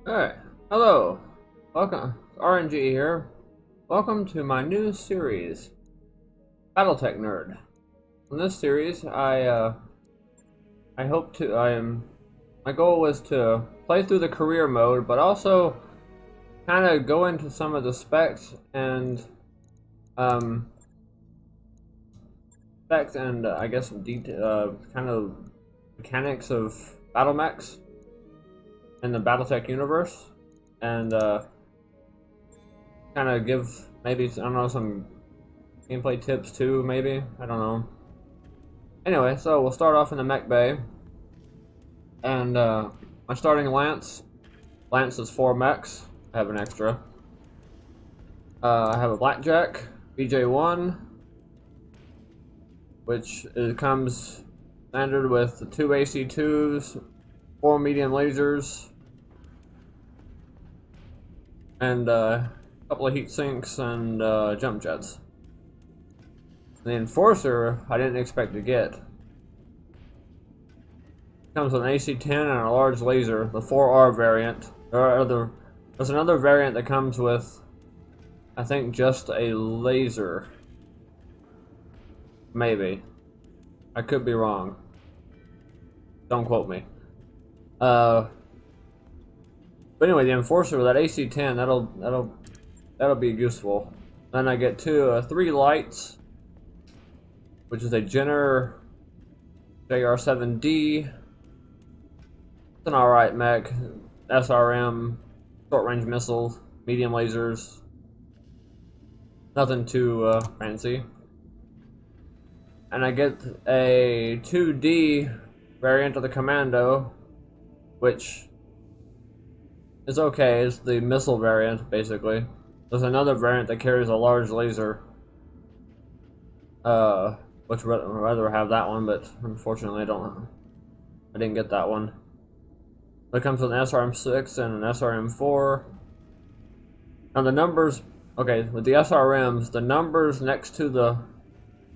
Alright, hello, welcome, RNG here. Welcome to my new series, Battletech Nerd. In this series, my goal was to play through the career mode, but also kind of go into some of the specs and, I guess kind of mechanics of battle mechs in the Battletech universe, and kind of give maybe, I don't know, some gameplay tips too, maybe, I don't know. Anyway, so we'll start off in the mech bay, and my starting lance is 4 mechs. I have an extra. I have a blackjack BJ1, which comes standard with the 2 AC2s, 4 medium lasers, and a couple of heat sinks and jump jets. The Enforcer I didn't expect to get. It comes with an AC-10 and a large laser, the 4R variant. There's another variant that comes with, I think, just a laser. Maybe. I could be wrong. Don't quote me. But anyway, the Enforcer with that AC-10, that'll be useful. Then I get 3 lights, which is a Jenner JR7D. It's an alright mech. SRM, short range missiles, medium lasers. Nothing too fancy. And I get a 2D variant of the Commando, which is okay. It's the missile variant, basically. There's another variant that carries a large laser. Which I'd rather have that one, but unfortunately I didn't get that one. It comes with an SRM6 and an SRM4. Now the numbers, okay, with the SRMs, the numbers next to the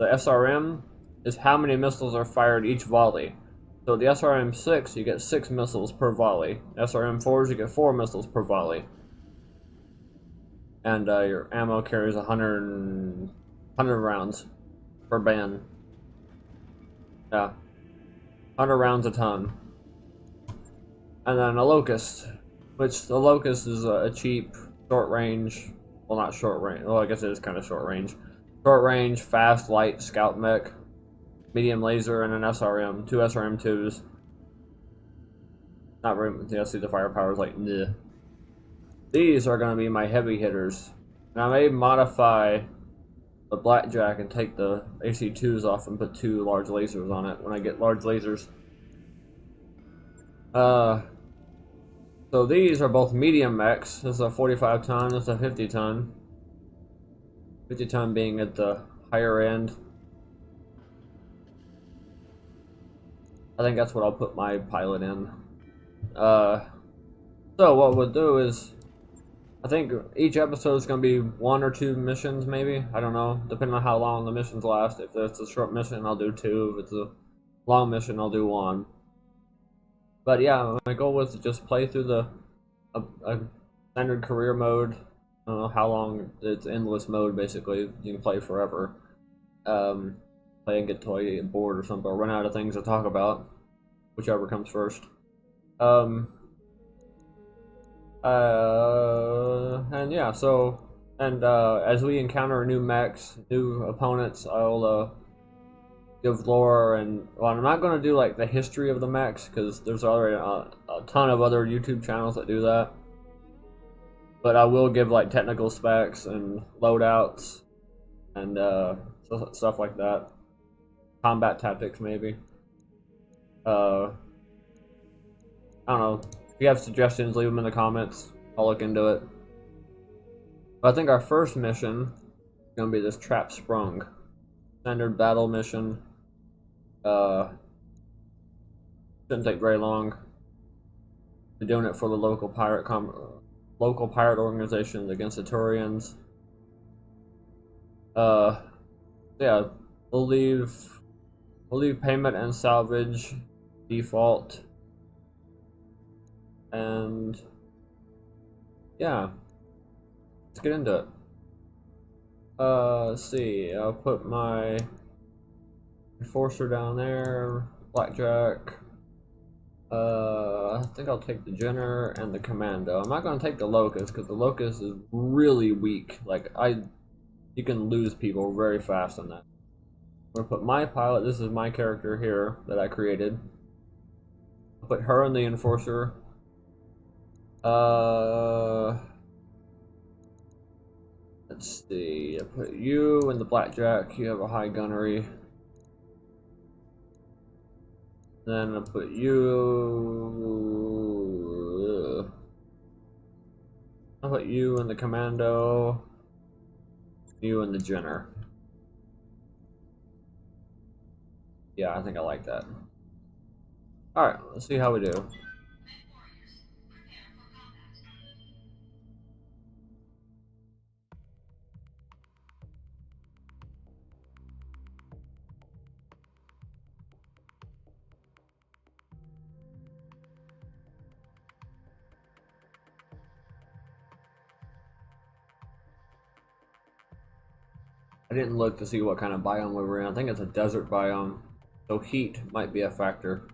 SRM is how many missiles are fired each volley. So the SRM6, you get 6 missiles per volley. SRM4s, you get 4 missiles per volley. And your ammo carries 100 rounds per band. Yeah. 100 rounds a ton. And then a Locust, which the Locust is a cheap, short range, well, not short range, well, I guess it is kind of short range. Short range, fast, light scout mech, medium laser, and an SRM, 2 SRM2s. Not very, yeah, see the firepower is like, bleh. These are going to be my heavy hitters. And I may modify the blackjack and take the AC2s off and put 2 large lasers on it when I get large lasers. So these are both medium mechs. This is a 45 ton, this is a 50 ton. 50 ton being at the higher end. I think that's what I'll put my pilot in. So what we'll do is, I think each episode is going to be 1 or 2 missions, maybe. I don't know, depending on how long the missions last. If it's a short mission, I'll do 2. If it's a long mission, I'll do 1. But yeah, my goal was to just play through a standard career mode. I don't know how long. It's endless mode, basically. You can play forever. Play and get till you get bored or something, or run out of things to talk about. Whichever comes first. And yeah, so, and as we encounter new mechs, new opponents, I'll give lore, and well, I'm not going to do like the history of the mechs because there's already a ton of other YouTube channels that do that. But I will give like technical specs and loadouts and stuff like that. Combat tactics, maybe. I don't know. If you have suggestions, leave them in the comments. I'll look into it. But I think our first mission is going to be this Trap Sprung. Standard battle mission. Shouldn't take very long. We're doing it for the local pirate organizations against the Turians. Yeah, we'll leave payment and salvage default. And yeah, let's get into it. Let's see. I'll put my enforcer down there. Blackjack. I think I'll take the Jenner and the Commando. I'm not gonna take the Locust because the Locust is really weak. Like you can lose people very fast on that. I'm gonna put my pilot. This is my character here that I created. I'll put her in the Enforcer. Let's see. I put you in the Blackjack. You have a high gunnery. Then I'll put you. I'll put you in the Commando. You in the Jenner. Yeah, I think I like that. Alright, let's see how we do. I didn't look to see what kind of biome we were in. I think it's a desert biome, so heat might be a factor.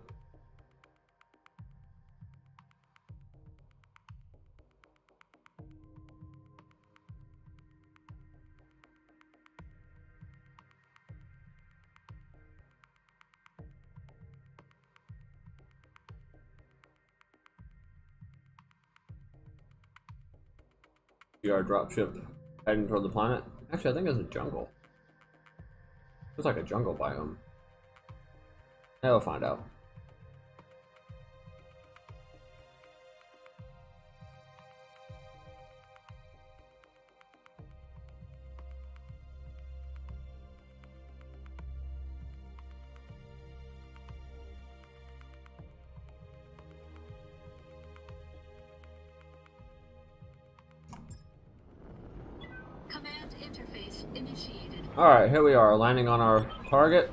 We are dropship heading toward the planet. Actually, I think it's a jungle. It's like a jungle biome. Yeah, we'll find out. Command interface initiated. Alright, here we are, landing on our target.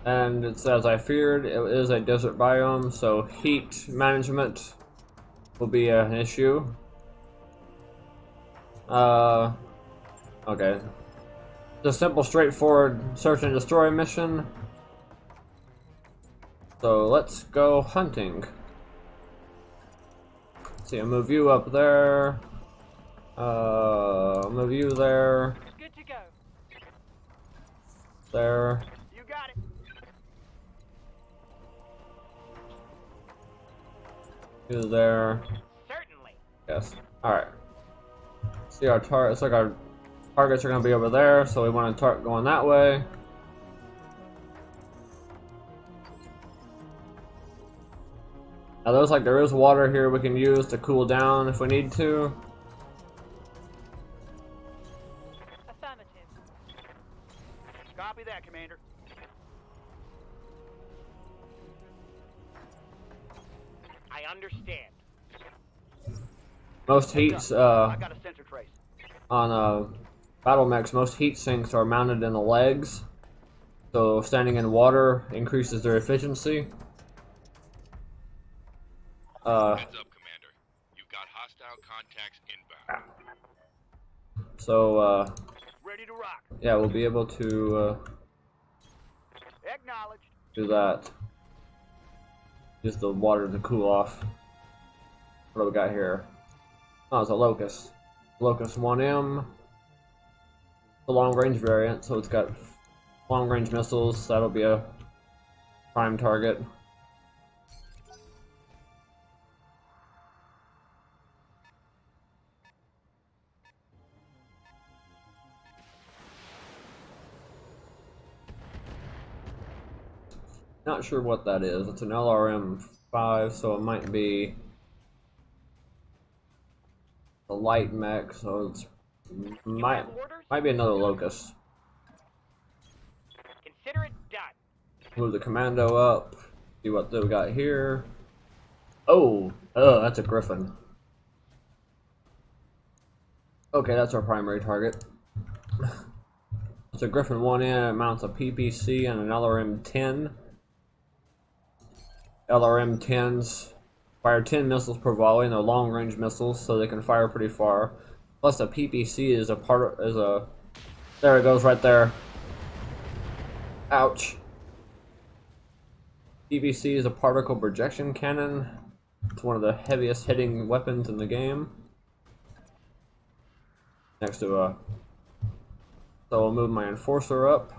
And it's as I feared, it is a desert biome, so heat management will be an issue. Okay. It's a simple, straightforward search and destroy mission. So let's go hunting. See, I'll move you up there. I'll move you there. Good to go. There. You got it. You there. Certainly. Yes. Alright. See our target. It's like our targets are going to be over there, so we want to start going that way. Now, looks like there is water here we can use to cool down if we need to. Affirmative. Copy that, Commander. I understand. Most heats, I got a sensor trace. on battle mechs, most heat sinks are mounted in the legs, so standing in water increases their efficiency. Heads up, Commander. You've got hostile contacts inbound. So Ready to rock. yeah, we'll be able to Acknowledged. do that. Use the water to cool off. What do we got here? Oh, it's a Locust. Locust 1M. The long range variant, so it's got long range missiles. That'll be a prime target. Not sure what that is. It's an LRM-5, so it might be a light mech, so it's might be another Locust. Consider it done. Move the Commando up. See what we got here. Oh, that's a Griffin. Okay, that's our primary target. It's a Griffin 1N. It mounts a PPC and an LRM-10. LRM-10s Fire 10 missiles per volley, and they're long-range missiles, so they can fire pretty far. Plus, the PPC is there it goes right there. Ouch. PPC is a particle projection cannon. It's one of the heaviest hitting weapons in the game. Next to a. So I'll move my enforcer up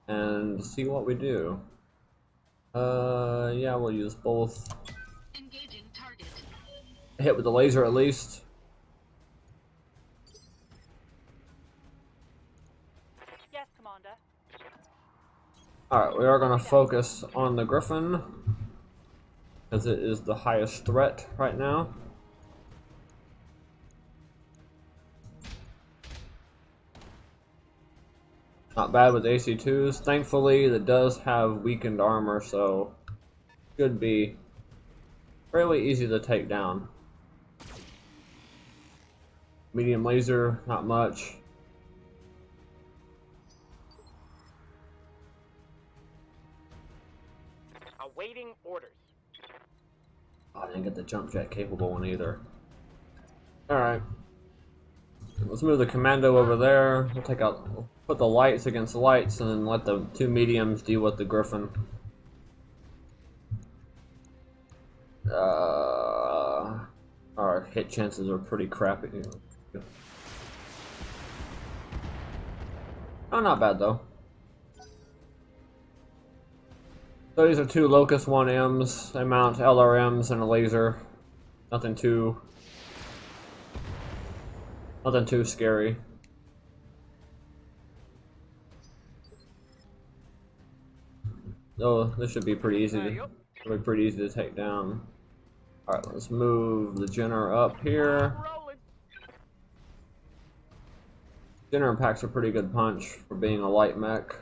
and see what we do. Yeah, we'll use both. Engaging target. Hit with the laser at least. Yes, Commander. Alright, we are going to focus on the Griffin, because it is the highest threat right now. Not bad with AC2s. Thankfully, it does have weakened armor, so should be fairly easy to take down. Medium laser, not much. Awaiting orders. Oh, I didn't get the jump jet capable one either. Alright. Let's move the commando over there. We'll put the lights against the lights and then let the two mediums deal with the Griffin. Our hit chances are pretty crappy. Oh, not bad though. So these are two Locust 1Ms. They mount LRMs and a laser. Nothing too scary. Oh, this should be pretty easy. It'll be pretty easy to take down. All right, let's move the Jenner up here. Rolling. Jenner packs a pretty good punch for being a light mech.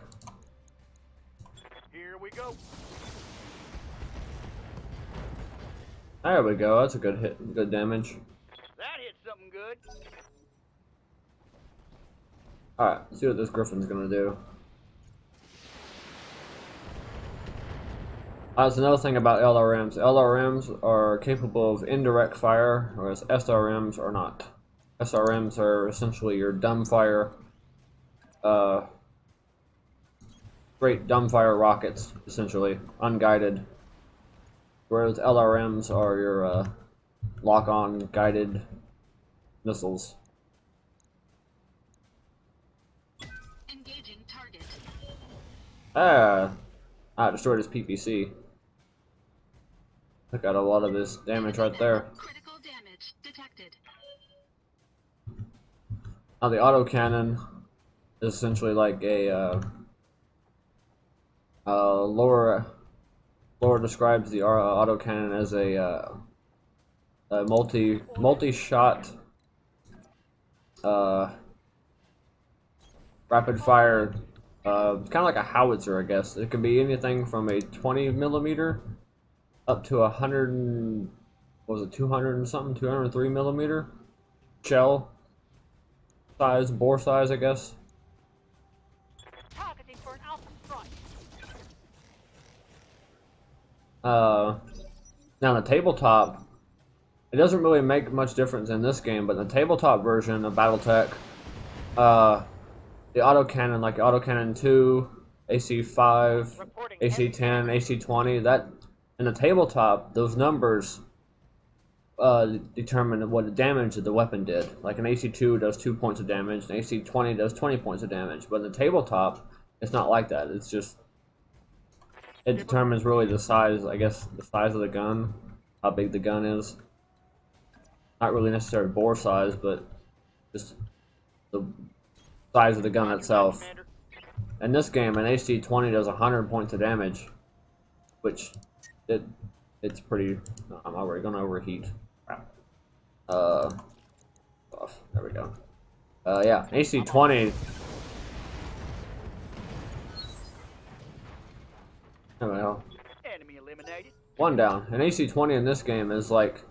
Here we go. There we go. That's a good hit, good damage. That hit something good. All right, let's see what this Griffin's gonna do. That's another thing about LRMs. LRMs are capable of indirect fire, whereas SRMs are not. SRMs are essentially your dumbfire, straight dumbfire rockets, essentially, unguided. Whereas LRMs are your lock-on guided missiles. Engaging target. Destroyed his PPC. Took out a lot of his damage right there. Critical damage detected. Now the autocannon is essentially like a Laura describes the autocannon as a multi-shot rapid fire, kind of like a howitzer, I guess. It can be anything from a 20mm up to 100, what was it, 200 and something, 203mm shell size, bore size, I guess. Targeting for an alpha strike. Now the tabletop, it doesn't really make much difference in this game, but the tabletop version of Battletech, the autocannon, like autocannon 2, AC5, Reporting AC10, AC20, that in the tabletop, those numbers determine what damage that the weapon did. Like an AC2 does 2 points of damage, an AC20 does 20 points of damage. But in the tabletop, it's not like that. It's just, it determines really the size, I guess, the size of the gun, how big the gun is. Not really necessarily bore size, but just the size of the gun itself. Commander. In this game, an AC20 does 100 points of damage, which it's pretty. I'm already gonna overheat. Crap. Off. There we go. Yeah, AC20. Well, Enemy eliminated. one down. An AC20 in this game is like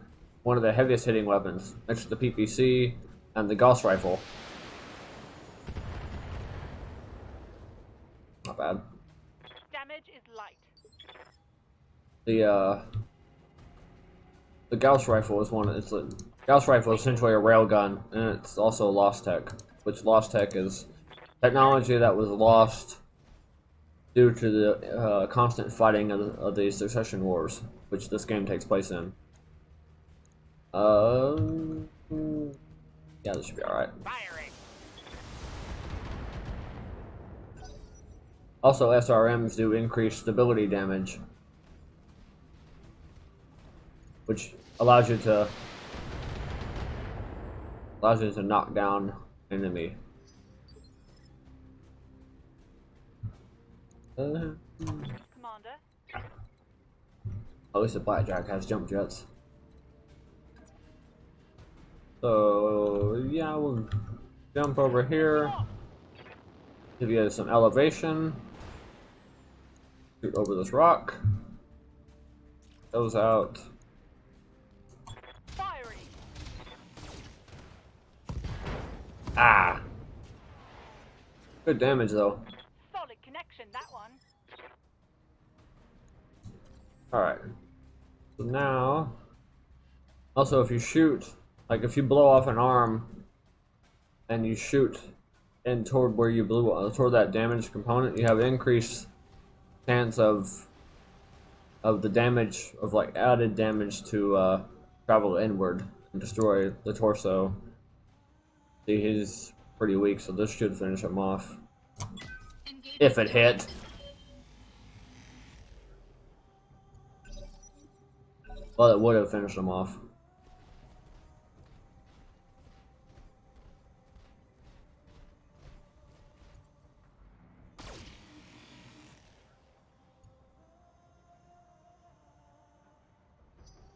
one of the heaviest hitting weapons, next to the PPC and the Gauss rifle. Not bad. Damage is light. The the Gauss rifle is one. It's a Gauss rifle is essentially a railgun, and it's also lost tech. Which lost tech is technology that was lost due to the constant fighting of the succession wars, which this game takes place in. Yeah, this should be all right. Firing. Also, SRMs do increase stability damage, which allows you to knock down enemy. Commander. At least the Blackjack has jump jets. So yeah, we'll jump over here. Give you some elevation. Shoot over this rock. Goes out. Firing. Ah! Good damage though. Solid connection, that one. Alright. So now, also if you shoot, like if you blow off an arm and you shoot in toward where you blew, toward that damaged component, you have increased chance of the damage, of like added damage to travel inward and destroy the torso. See, he's pretty weak, so this should finish him off. Engaging If it hit. Well, it would have finished him off.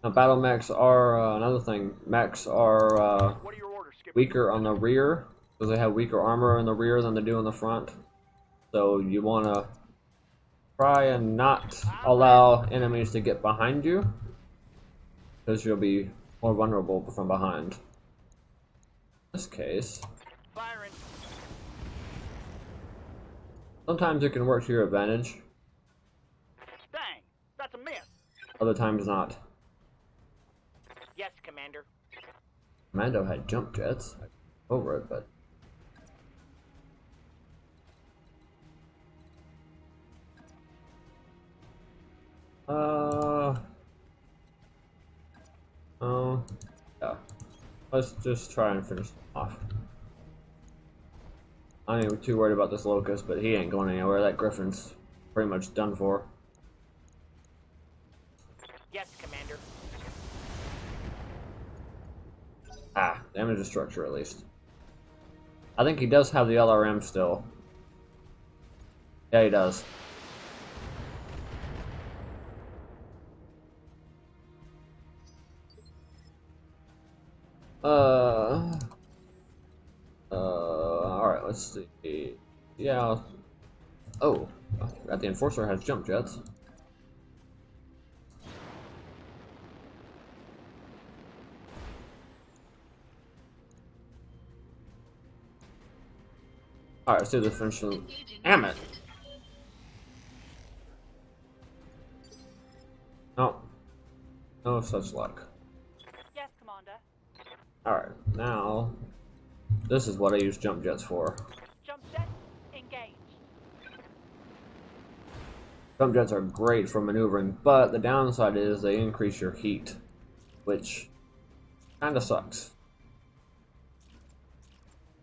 Now, battle mechs are another thing. Mechs are What are your orders, Skipper? weaker on the rear because they have weaker armor in the rear than they do in the front. So you want to try and not allow enemies to get behind you, because you'll be more vulnerable from behind. In this case, Firing. sometimes it can work to your advantage, Dang, that's a miss. other times not. Yes, Commander. Commando had jump jets over it, but yeah. Let's just try and finish them off. I ain't too worried about this locust, but he ain't going anywhere. That Griffin's pretty much done for. Yes, Commander. Ah, damage to structure at least. I think he does have the LRM still. Yeah, he does. Alright, let's see. Yeah. Oh, I forgot the Enforcer has jump jets. Alright, let's do the finish. Engaging Damn it! target. No. No such luck. Yes, Commander. Alright, now this is what I use jump jets for. Jump jet, engaged. Jump jets are great for maneuvering, but the downside is they increase your heat, which kinda sucks.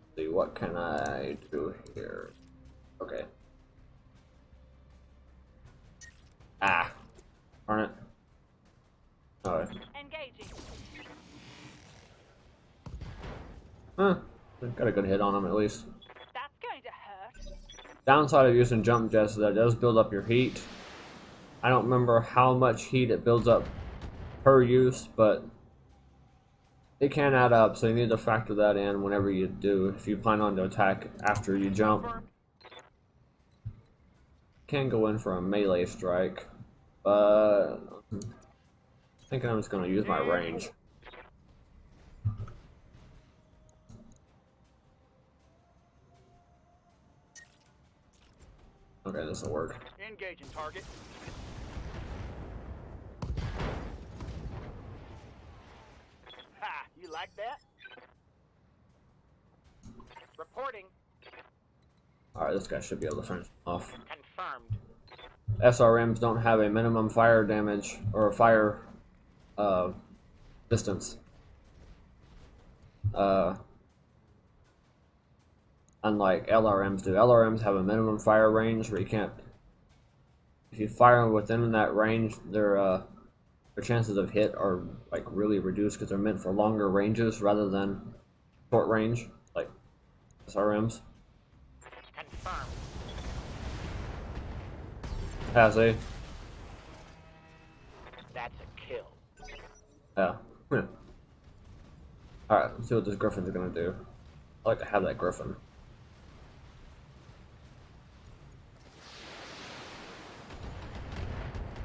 Let's see, what can I do here? Okay. Ah. Darn it. Alright. Engaging. Huh. Got a good hit on him at least. That's going to hurt. Downside of using jump jets is that it does build up your heat. I don't remember how much heat it builds up per use, but it can add up, so you need to factor that in whenever you do, if you plan on to attack after you jump. Can go in for a melee strike, but I'm thinking I'm just going to use my range. Okay, this will work. Engaging target. like that? Reporting. Alright, this guy should be able to finish him off. Confirmed. SRMs don't have a minimum fire damage or fire distance. Unlike LRMs do. LRMs have a minimum fire range where you can't. If you fire within that range, their chances of hit are like really reduced because they're meant for longer ranges rather than short range, like SRMs. Confirmed. Yeah, see? That's a kill. Yeah. Alright, let's see what this Griffin's gonna do. I like to have that Griffin.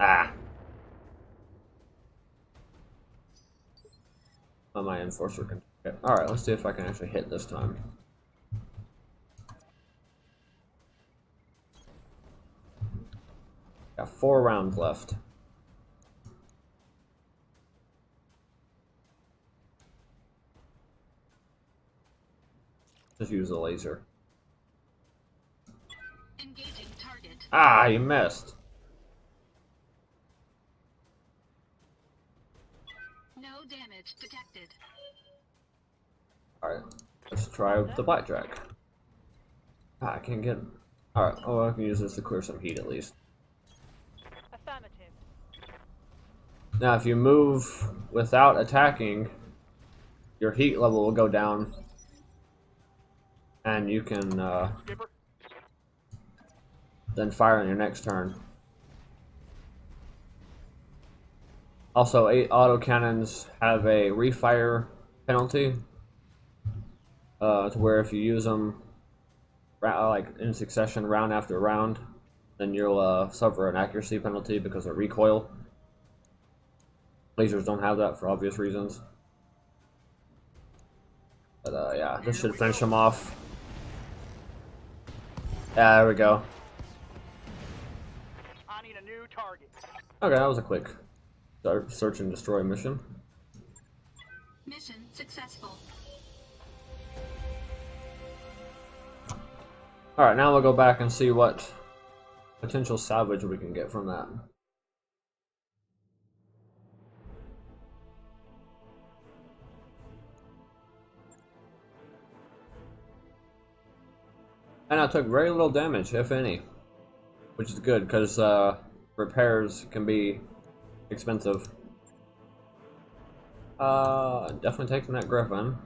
Ah! Oh, my enforcer can. Alright, let's see if I can actually hit this time. Got 4 rounds left. Just use the laser. Engaging target. Ah, you missed. No damage detected. Alright, let's try the blackjack. Ah, I can't get. Alright, oh, I can use this to clear some heat at least. Affirmative. Now, if you move without attacking, your heat level will go down. And you can Skipper. then fire on your next turn. Also, 8 autocannons have a refire penalty. To where if you use them like in succession, round after round, then you'll suffer an accuracy penalty because of recoil. Lasers don't have that for obvious reasons. But yeah, this should finish him off. Yeah, there we go. I need a new target. Okay, that was a quick search and destroy mission. Mission successful. Alright, now we'll go back and see what potential salvage we can get from that. And I took very little damage, if any, which is good because repairs can be expensive. Definitely taking that Griffin.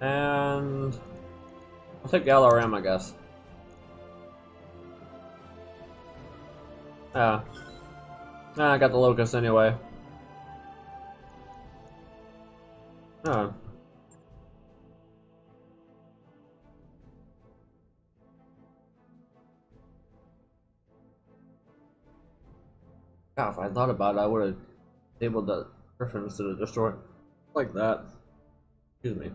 And I'll take the LRM, I guess. Yeah. I got the Locust anyway. Oh. God, if I thought about it, I would have enabled the Griffin instead of destroy like that. Excuse me.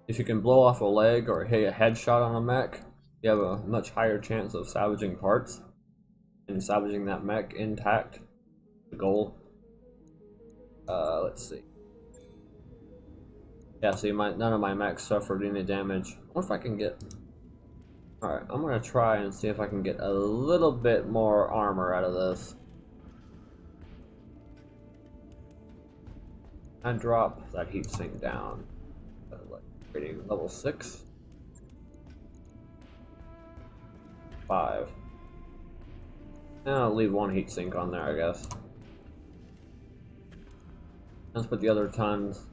If you can blow off a leg or hit a headshot on a mech, you have a much higher chance of salvaging parts and salvaging that mech intact. The goal. Let's see. Yeah, see, none of my mechs suffered any damage. I wonder if I can get. Alright, I'm gonna try and see if I can get a little bit more armor out of this. And drop that heat sink down. Rating level 6. 5. And I'll leave 1 heat sink on there, I guess. Let's put the other tons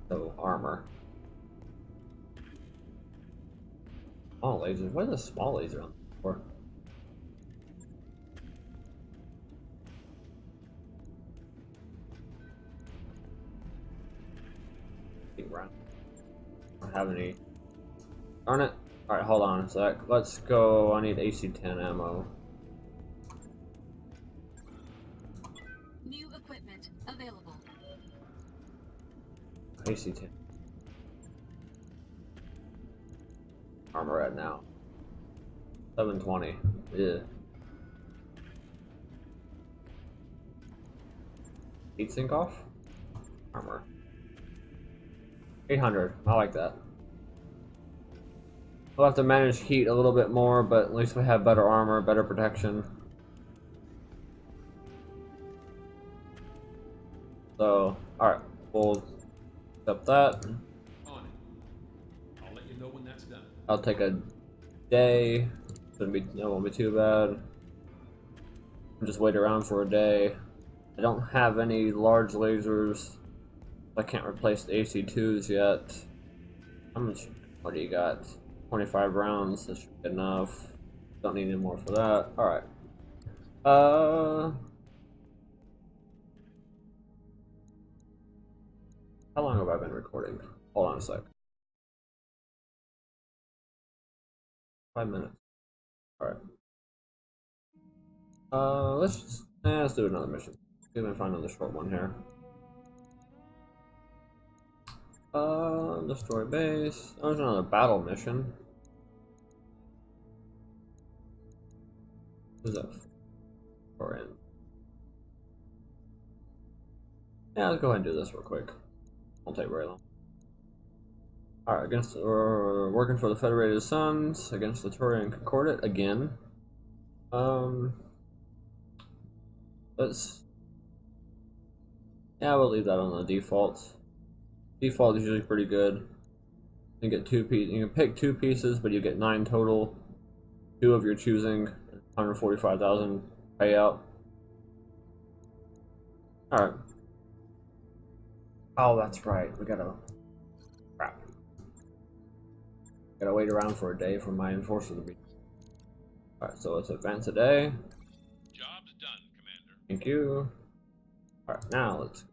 of armor. Small lasers. What is a small laser on for? I don't have any. Darn it. Alright, hold on a sec. Let's go. I need AC-10 ammo. New equipment available. AC-10. Armor at now. 720. Yeah. Heat sink off? Armor. 800. I like that. We'll have to manage heat a little bit more, but at least we have better armor, better protection. So, alright, we'll accept that. On it. I'll let you know when that's done. I'll take a day. It won't be too bad. Just wait around for a day. I don't have any large lasers. I can't replace the AC2s yet. How much? What do you got? 25 rounds. That should be enough. Don't need any more for that. Alright. How long have I been recording? Hold on a sec. 5 minutes. Alright. Let's do another mission. See if I can find another short one here. Destroy base. Oh, there's another battle mission. Who's that? Or in? Yeah, let's go ahead and do this real quick. Won't take very long. Alright, we're working for the Federated Suns against the Turian Concordat again. Yeah, we'll leave that on the default. Default is usually pretty good. You get 2 pieces. You can pick 2 pieces, but you get 9 total. 2 of your choosing. 145,000 payout. All right. Oh, that's right. We gotta. Crap. Gotta wait around for a day for my enforcer to be. All right. So let's advance a day. Job's done, Commander. Thank you. All right. Now let's.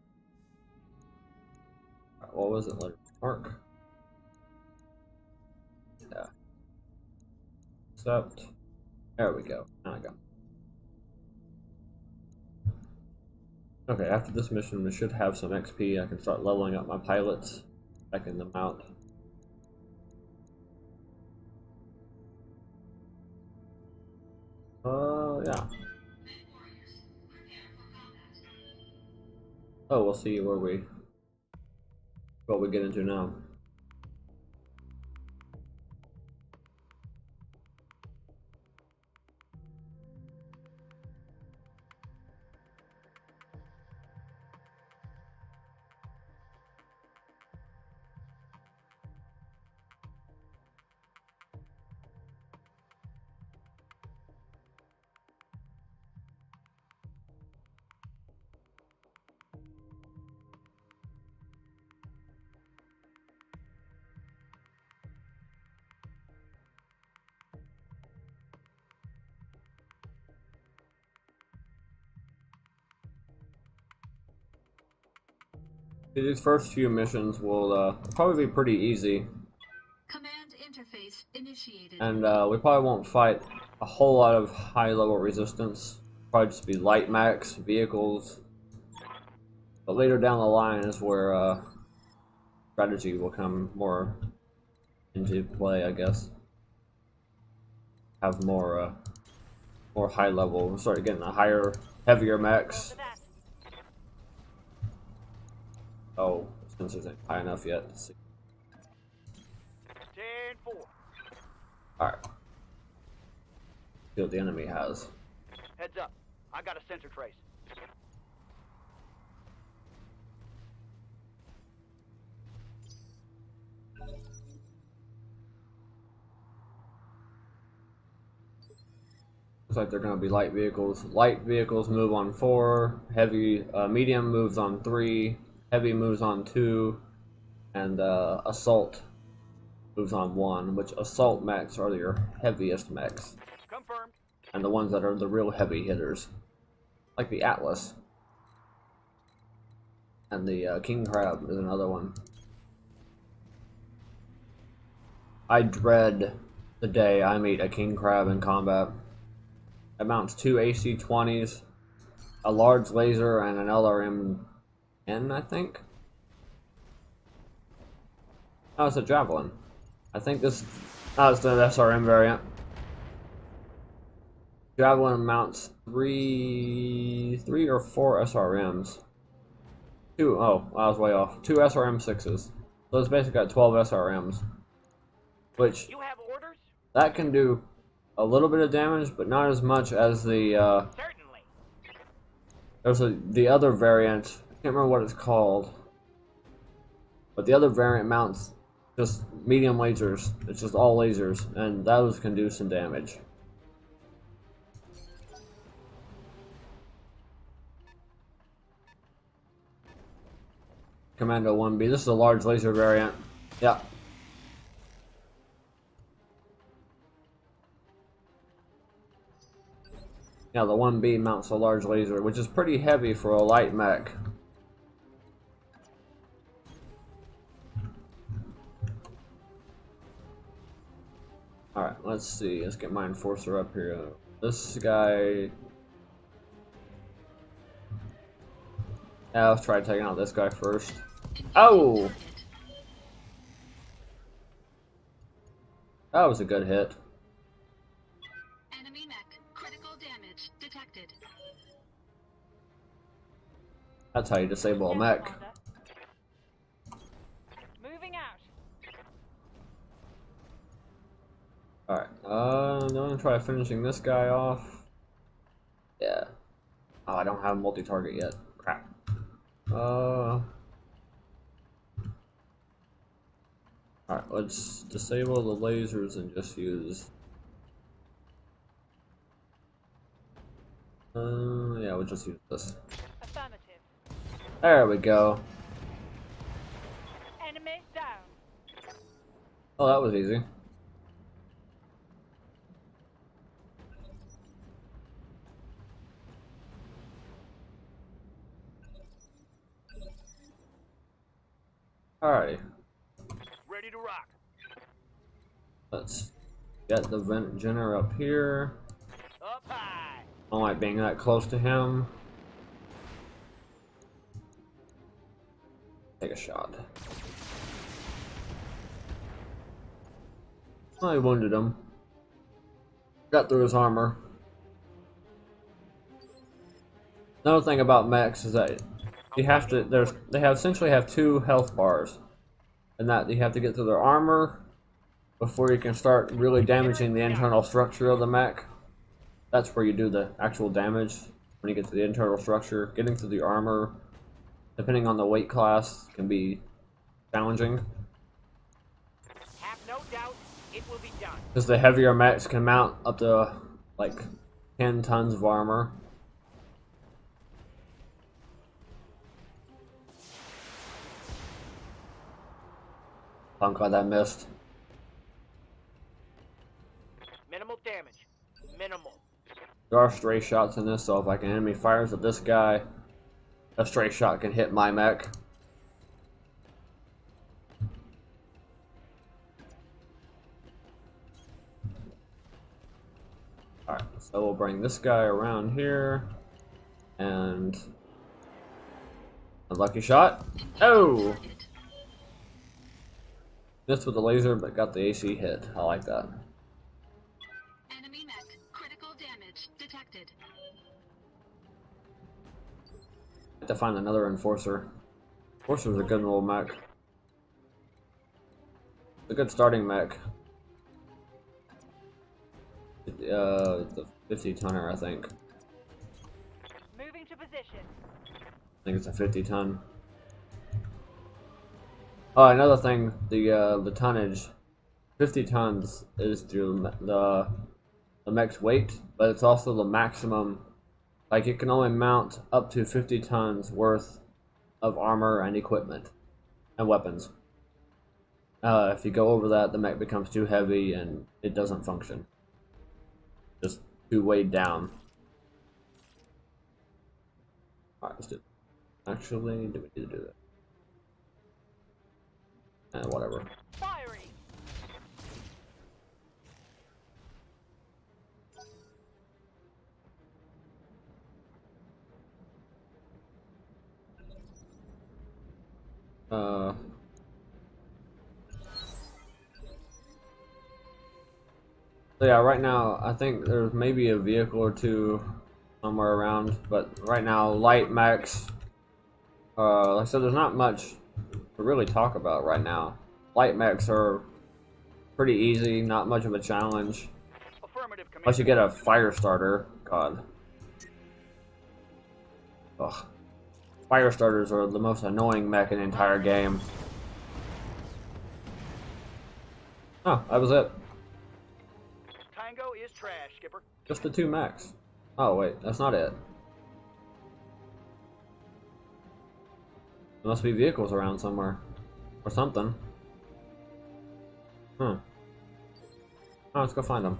What was it? Let it mark. Yeah. Accept. There we go. Now I got. Okay, after this mission, we should have some XP. I can start leveling up my pilots, checking them out. Yeah. Oh, we'll see what we get into now. These first few missions will probably be pretty easy, Command interface initiated. and we probably won't fight a whole lot of high-level resistance. Probably just be light max vehicles. But later down the line is where strategy will come more into play, I guess. Have more high level. We'll start getting a higher, heavier mechs. Oh, sensors ain't high enough yet. Let's see. 10-4. Alright. See what the enemy has. Heads up. I got a sensor trace. Looks like they're going to be light vehicles. Light vehicles move on 4. Heavy, medium moves on 3. Heavy moves on 2. And assault moves on 1. Which assault mechs are your heaviest mechs. Confirmed. And the ones that are the real heavy hitters. Like the Atlas. And the King Crab is another one. I dread the day I meet a King Crab in combat. It mounts 2 AC-20s, a large laser, and an LRM-10, I think? Oh, it's a Javelin. I think this... Oh, it's the SRM variant. Javelin mounts 3 or 4 SRMs. Oh, I was way off. 2 SRM-6s. So it's basically got 12 SRMs. Which, You have orders? that can do a little bit of damage, but not as much as the, Certainly. there's the other variant. I can't remember what it's called. But the other variant mounts just medium lasers. It's just all lasers, and those can do some damage. Commando 1B. This is a large laser variant. Yeah. Yeah, the 1B mounts a large laser, which is pretty heavy for a light mech. Alright, let's see. Let's get my enforcer up here. This guy... Yeah, let's try taking out this guy first. Oh! That was a good hit. Enemy mech. Critical damage detected. That's how you disable a Yes, mech. Commander. Moving out. Alright, I'm gonna try finishing this guy off. Yeah. Oh, I don't have multi-target yet. Crap. Alright, let's disable the lasers and just use... yeah, we'll just use this. Affirmative. There we go. Enemy down. Oh, that was easy. Alrighty, Ready to rock. let's get the vent generator up here. Up high. I don't like being that close to him. Take a shot. I wounded him. Got through his armor. Another thing about mechs is that you have to. They essentially have 2 health bars, and that you have to get through their armor before you can start really damaging the internal structure of the mech. That's where you do the actual damage, when you get to the internal structure. Getting through the armor, depending on the weight class, can be challenging. Have no doubt it will be done. Because the heavier mechs can mount up to like 10 tons of armor. I'm glad that missed. Minimal damage. Minimal. There are stray shots in this, so if like an enemy fires at this guy, a stray shot can hit my mech. Alright, so we'll bring this guy around here, and a lucky shot. Oh! Missed with the laser, but got the AC hit. I like that. Enemy mech. Critical damage detected. Have to find another enforcer. Enforcer's a good little mech. It's a good starting mech. The 50 tonner, I think. Moving to position. I think it's a 50 ton. Oh, another thing, the tonnage. 50 tons is the mech's weight, but it's also the maximum. Like, it can only mount up to 50 tons worth of armor and equipment and weapons. If you go over that, the mech becomes too heavy and it doesn't function. Just too weighed down. Alright, let's do it. Actually, do we need to do that? Whatever. Firing. So yeah, right now, I think there's maybe a vehicle or two somewhere around, but right now, light mechs Like I said, there's not much to really talk about right now. Light mechs are pretty easy, not much of a challenge. Affirmative, Commander. Unless you get a fire starter. God. Ugh. Fire starters are the most annoying mech in the entire game. Oh, that was it. Tango is trash, Skipper. Just the 2 mechs. Oh wait, that's not it. There must be vehicles around somewhere. Or something. Oh, let's go find them.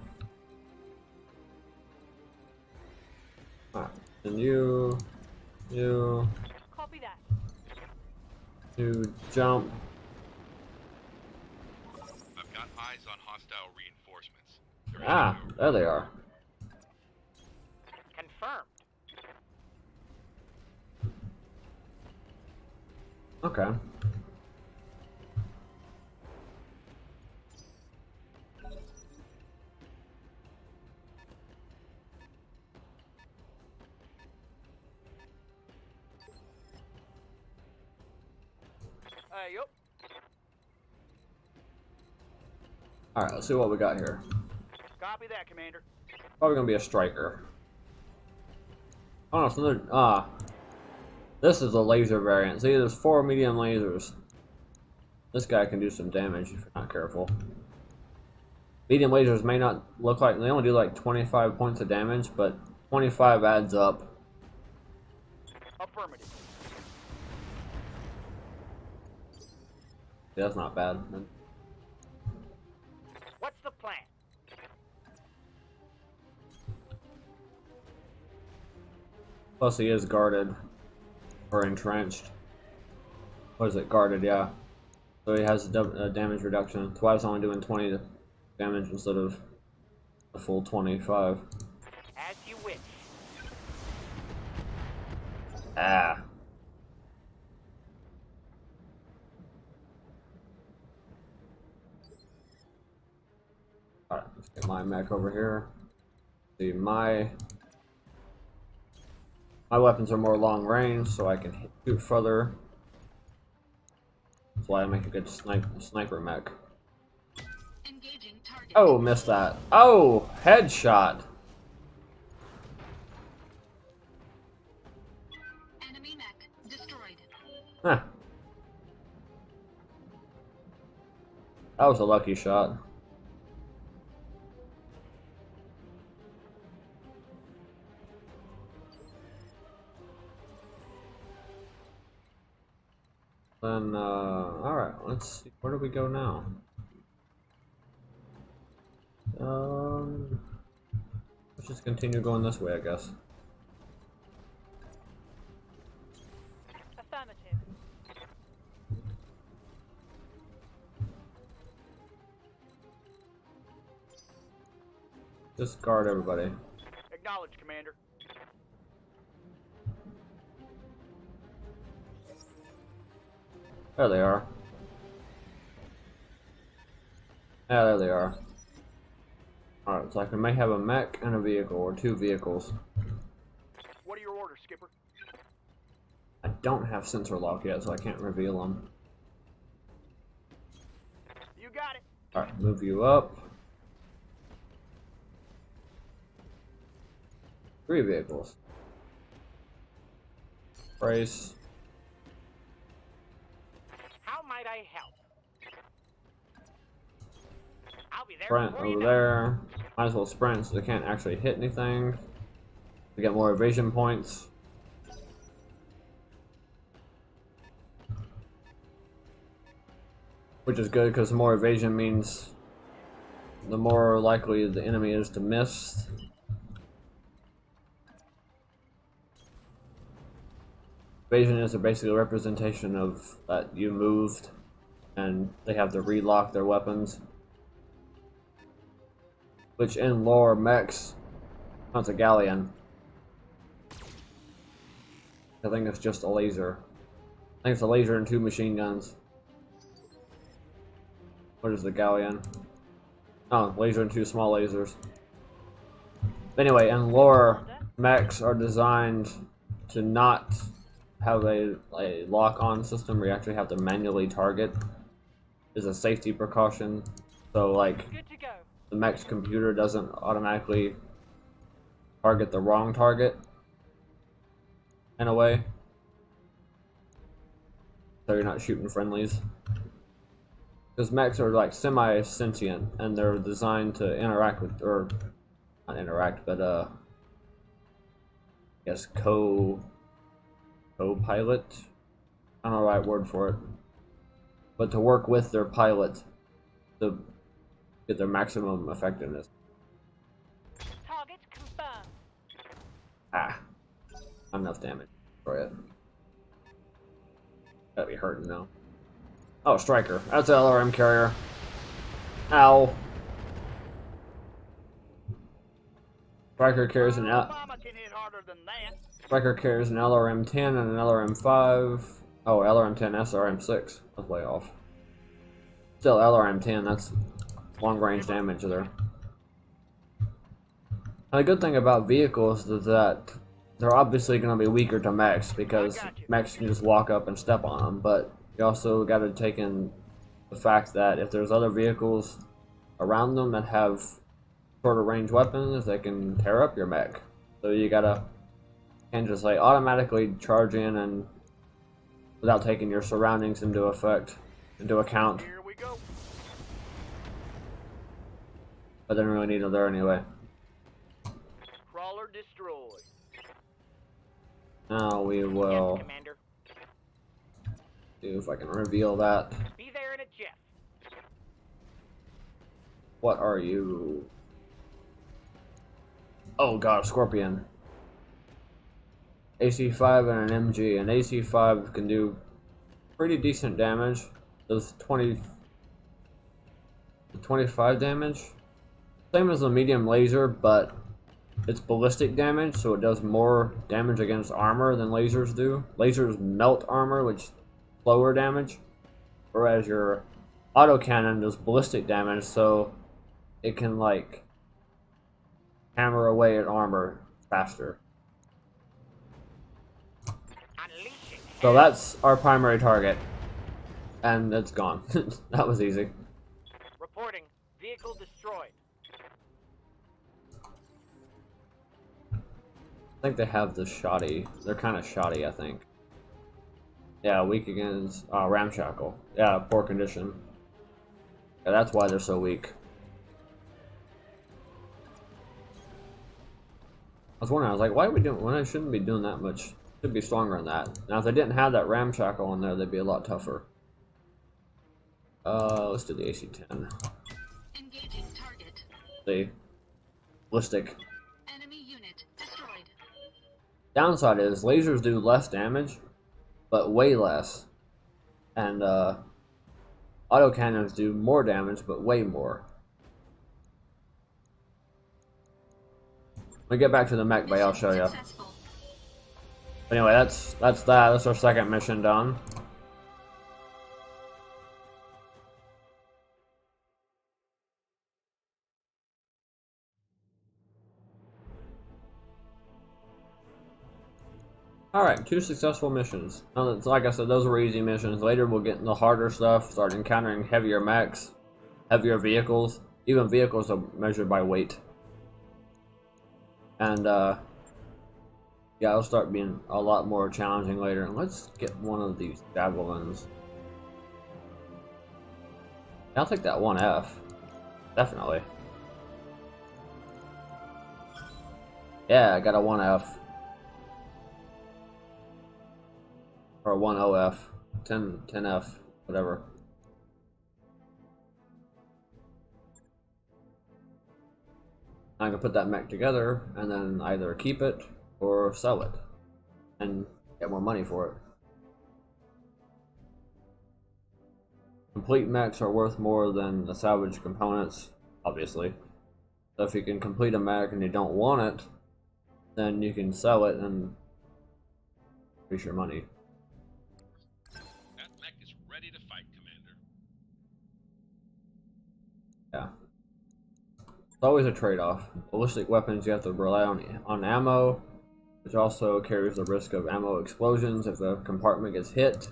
Alright, and you Copy that. jump. I've got eyes on hostile reinforcements. They're Ah, heading there they are. Confirmed. Okay. Yup. Alright, let's see what we got here. Copy that, Commander. Probably gonna be a striker. Oh no, it's another. This is a laser variant. See, there's 4 medium lasers. This guy can do some damage if you're not careful. Medium lasers may not look like, they only do like 25 points of damage, but 25 adds up. Affirmative. Yeah, that's not bad. What's the plan? Plus he is guarded. Or entrenched. What is it? Guarded, yeah. So he has damage reduction. That's why it's only doing 20 damage instead of the full 25. As you wish. Ah. Alright, let's get my mech over here. See, my weapons are more long range, so I can shoot further. That's why I make a good sniper mech. Engaging target. Oh, missed that. Oh, headshot. Enemy mech destroyed. Huh. That was a lucky shot. Then, alright, let's see, where do we go now? Let's just continue going this way, I guess. Affirmative. Just guard everybody. Acknowledge, Commander. There they are. Yeah, there they are. Alright, so I may have a mech and a vehicle, or 2 vehicles. What are your orders, Skipper? I don't have sensor lock yet, so I can't reveal them. You got it. Alright, move you up. 3 vehicles. Brace. How might I help? I'll be there Sprint before you over know. there. Might as well sprint so they can't actually hit anything. To get more evasion points. Which is good because more evasion means the more likely the enemy is to miss. Evasion is basically a representation of that you moved and they have to relock their weapons. Which in lore mechs, that's a galleon. I think it's just a laser. I think it's a laser and 2 machine guns. What is the galleon? Oh, laser and 2 small lasers. Anyway, in lore, mechs are designed to not have a lock-on system where you actually have to manually target is a safety precaution. So like Good to go. the mech's computer doesn't automatically target the wrong target in a way. So you're not shooting friendlies. Because mechs are like semi-sentient and they're designed to interact with, or not interact, but I guess co-pilot. I don't know the right word for it. But to work with their pilot to get their maximum effectiveness. Target confirmed. Ah, not enough damage. Destroy it. Gotta be hurting now. Oh, Striker. That's an LRM carrier. Ow. Striker carries an Obama can hit harder than that. Striker carries an LRM-10 and an LRM-5. Oh, LRM-10, SRM-6. That's way off. Still, LRM-10, that's long-range damage there. And the good thing about vehicles is that they're obviously going to be weaker to mechs because mechs can just walk up and step on them, but you also got to take in the fact that if there's other vehicles around them that have shorter range weapons, they can tear up your mech. So you can't just like automatically charge in and without taking your surroundings into account. Here we go. But they don't really need them there anyway. Crawler destroyed. Now we will Yes, Commander. see if I can reveal that. Be there in a jiff. What are you? Oh god, Scorpion. AC5 and an MG. An AC5 can do pretty decent damage. Does 25 damage. Same as the medium laser, but it's ballistic damage, so it does more damage against armor than lasers do. Lasers melt armor, which is slower damage, whereas your autocannon does ballistic damage, so it can like hammer away at armor faster. Unleashing. So that's our primary target, and it's gone. That was easy. Reporting. Vehicle destroyed. I think they have the shoddy. They're kind of shoddy, I think. Yeah, weak against ramshackle. Yeah, poor condition. Yeah, that's why they're so weak. I was wondering, I was like, why are we doing? When I shouldn't be doing that much. Should be stronger than that. Now, if they didn't have that ramshackle in there, they'd be a lot tougher. Let's do the AC-10. Engaging target. The ballistic. Enemy unit destroyed. Downside is lasers do less damage, but way less. And autocannons do more damage, but way more. When we get back to the mech bay, I'll show you. Successful. Anyway, that's that. That's our second mission done. Alright, 2 successful missions. Now, like I said, those were easy missions. Later we'll get into harder stuff, start encountering heavier mechs, heavier vehicles. Even vehicles are measured by weight. And, yeah, it'll start being a lot more challenging later. And let's get one of these javelins. I'll take that 1F. Definitely. Yeah, I got a 1F. Or 10F, 10F, whatever. I can put that mech together and then either keep it or sell it and get more money for it. Complete mechs are worth more than the salvage components, obviously. So if you can complete a mech and you don't want it, then you can sell it and increase your money. That mech is ready to fight, Commander. Yeah. It's always a trade-off. Ballistic weapons, you have to rely on ammo, which also carries the risk of ammo explosions if the compartment gets hit.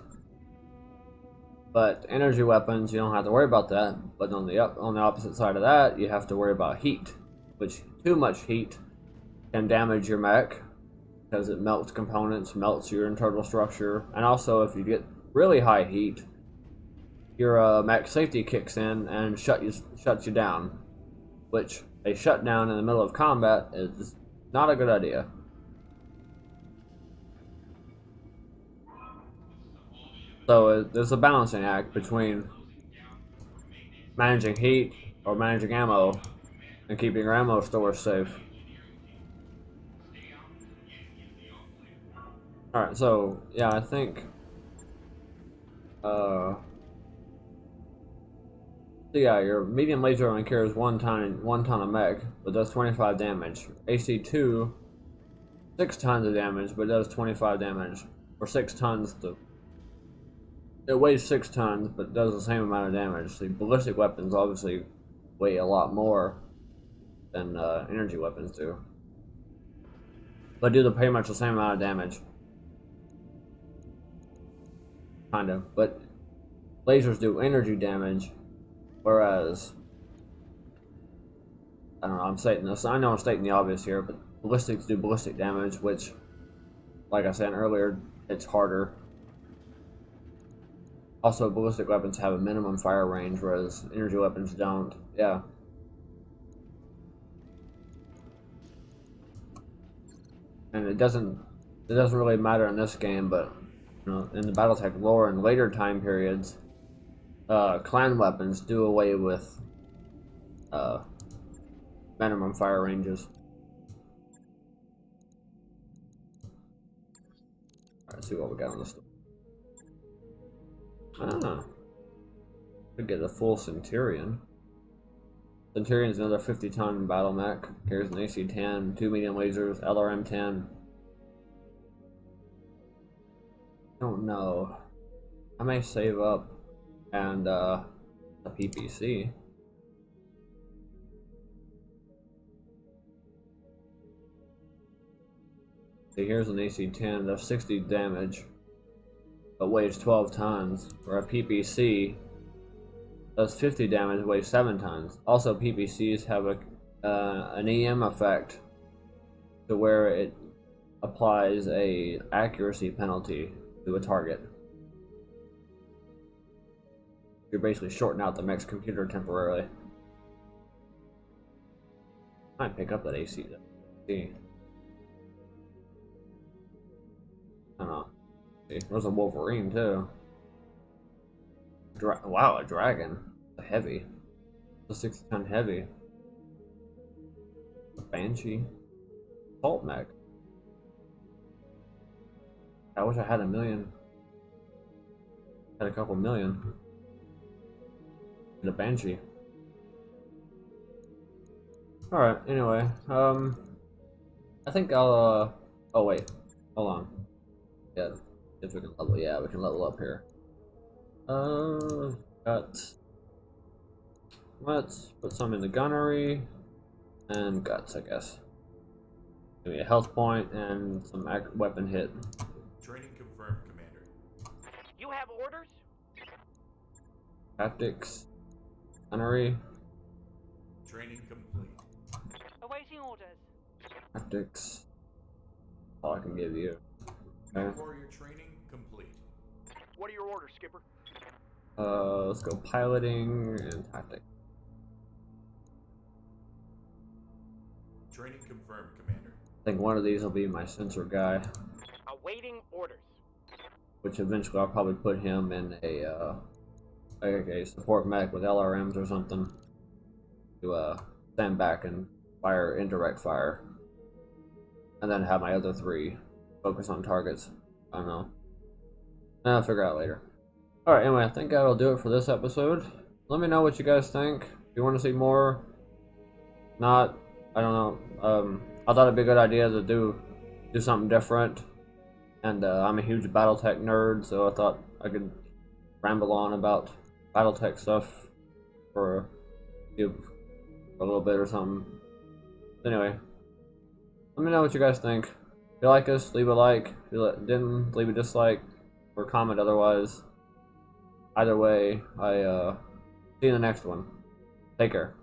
But energy weapons, you don't have to worry about that. But on the opposite side of that, you have to worry about heat, which too much heat can damage your mech because it melts components, melts your internal structure, and also if you get really high heat, your mech safety kicks in and shuts you down, which a shutdown in the middle of combat is not a good idea. So there's a balancing act between managing heat or managing ammo and keeping your ammo stores safe. Alright, so yeah, I think so yeah, your medium laser only carries 1 ton of mech, but does 25 damage. AC2, 6 tons of damage, but does 25 damage. Or 6 tons it weighs 6 tons, but does the same amount of damage. The ballistic weapons obviously weigh a lot more than energy weapons do, but do pretty much the same amount of damage. Kind of, but lasers do energy damage, whereas I don't know. I'm stating this. I know I'm stating the obvious here, but ballistics do ballistic damage, which, like I said earlier, it's harder. Also, ballistic weapons have a minimum fire range, whereas energy weapons don't. Yeah. And it doesn't really matter in this game, but you know, in the Battletech lore and later time periods, clan weapons do away with minimum fire ranges. Let's see what we got on the store. Ah, could get a full Centurion. Centurion's another 50-ton battle mech. Carries an AC-10, 2 medium lasers, LRM-10. Don't know. I may save up and a PPC. See, here's an AC-10, does 60 damage, but weighs 12 tons, where a PPC does 50 damage, weighs 7 tons. Also, PPCs have an EM effect to where it applies a accuracy penalty to a target. You're basically shorting out the mech's computer temporarily. I might pick up that AC. I don't know. There's a Wolverine too. Wow, a dragon. A heavy. A 60-ton heavy. A Banshee. Salt mech. I wish I had $1 million. Had a couple million. And a Banshee. Alright, anyway. I think I'll, oh wait. Hold on. Yeah. If we can level, yeah, we can level up here. Let's put some in the gunnery and guts, I guess. Give me a health point and some weapon hit. Training confirmed, Commander. You have orders? Tactics, gunnery, Training complete. Awaiting orders. tactics. All I can give you. Okay. Warrior training complete. What are your orders, Skipper? Let's go piloting and tactics. Training confirmed, Commander. I think one of these will be my sensor guy, Awaiting orders. which eventually I'll probably put him in a support mech with LRMs or something to stand back and fire indirect fire, and then have my other 3 focus on targets. I don't know. I'll figure out later. Alright, anyway, I think that'll do it for this episode. Let me know what you guys think. If you want to see more, not, I don't know. I thought it'd be a good idea to do something different. And I'm a huge Battletech nerd, so I thought I could ramble on about Battletech stuff for a little bit or something. Anyway, let me know what you guys think. If you like us, leave a like. If you didn't, leave a dislike or comment otherwise. Either way, I see you in the next one. Take care.